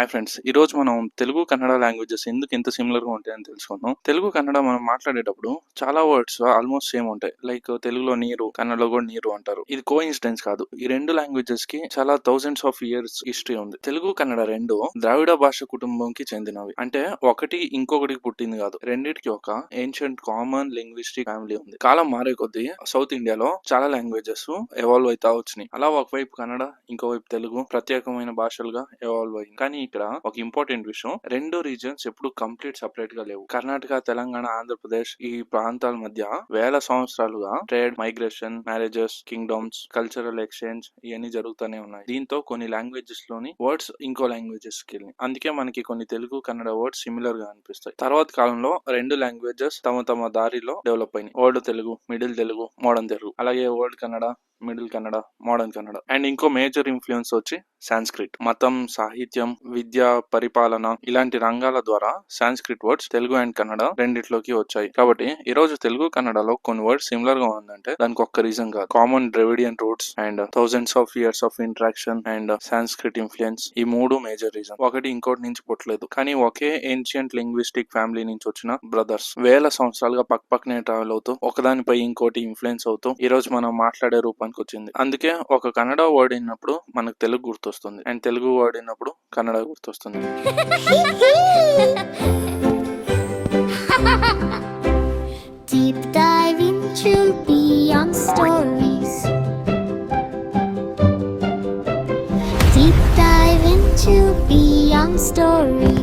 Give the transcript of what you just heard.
Hi friends, ఈ రోజు మనం తెలుగు కన్నడ లాంగ్వేజెస్ ఎందుకు ఇంత సిమిలర్ గా ఉంటాయని తెలుసుకుందాం. తెలుగు కన్నడ మనం మాట్లాడేటప్పుడు చాలా వర్డ్స్ ఆల్మోస్ట్ సేమ్ ఉంటాయి. లైక్ తెలుగులో నీరు, కన్నడలో కూడా నీరు అంటారు. ఇది కో ఇన్సిడెన్స్ కాదు. ఈ రెండు లాంగ్వేజెస్ కి చాలా థౌసండ్స్ ఆఫ్ ఇయర్స్ హిస్టరీ ఉంది. తెలుగు కన్నడ రెండు ద్రావిడ భాష కుటుంబంకి చెందినవి. అంటే ఒకటి ఇంకొకటికి పుట్టింది కాదు. రెండిటికి ఒక ఏన్షియంట్ కామన్ లింగ్విస్టిక్ ఫ్యామిలీ ఉంది. కాలం మారే కొద్దీ సౌత్ ఇండియాలో చాలా లాంగ్వేజెస్ ఎవాల్వ్ అవుతా వచ్చినాయి. అలా ఒకవైపు కన్నడ, ఇంకోవైపు తెలుగు ప్రత్యేకమైన భాషలుగా ఎవాల్వ్ అయింది. కానీ ఇక్కడ ఒక ఇంపార్టెంట్ విషయం, రెండు రీజన్స్ ఎప్పుడు కంప్లీట్ సెపరేట్ గా లేవు. కర్ణాటక, తెలంగాణ, ఆంధ్రప్రదేశ్ ఈ ప్రాంతాల మధ్య వేల సంవత్సరాలుగా trade, migration, marriages, kingdoms, cultural exchange ఇవన్నీ జరుగుతూనే ఉన్నాయి. దీంతో కొన్ని లాంగ్వేజెస్ లోని వర్డ్స్ ఇంకో లాంగ్వేజెస్ కి వెళ్ళి, అందుకే మనకి కొన్ని తెలుగు కన్నడ వర్డ్స్ సిమిలర్ గా అనిపిస్తాయి. తర్వాత కాలంలో రెండు లాంగ్వేజెస్ తమ తమ దారిలో డెవలప్ అయినాయి. Old Telugu, middle Telugu, modern Telugu. అలాగే old Kannada, middle Kannada, modern Kannada. And ఇంకో మేజర్ ఇన్ఫ్లుయెన్స్ వచ్చి సాంస్క్రిట్. మతం, సాహిత్యం, విద్య, పరిపాలన ఇలాంటి రంగాల ద్వారా సాంస్క్రిట్ వర్డ్స్ తెలుగు అండ్ కన్నడ రెండిట్లోకి వచ్చాయి. కాబట్టి ఈ రోజు తెలుగు కన్నడలో కొన్ని వర్డ్స్ సిమిలర్ గా ఉందంటే దానికి ఒక్క రీజన్ కాదు. Common Dravidian roots and thousands of years of interaction and Sanskrit influence, ఈ మూడు మేజర్ రీజన్. ఒకటి ఇంకోటి నుంచి పుట్టలేదు, కానీ ఒకే ఏన్షియంట్ లింగ్విస్టిక్ ఫ్యామిలీ నుంచి వచ్చిన బ్రదర్స్ వేల సంవత్సరాలుగా పక్కనే ట్రావెల్ అవుతూ ఒకదానిపై ఇంకోటి ఇన్ఫ్లుయెన్స్ అవుతూ ఈ రోజు మనం మాట్లాడే రూపానికి వచ్చింది. అందుకే ఒక కన్నడ వర్డ్ అయినప్పుడు మనకు తెలుగు గుర్తొస్తుంది, అండ్ తెలుగు వర్డ్ అయినప్పుడు కన్నడ గుర్తొస్తుంది. Deep dive into beyond stories. Deep dive into beyond stories.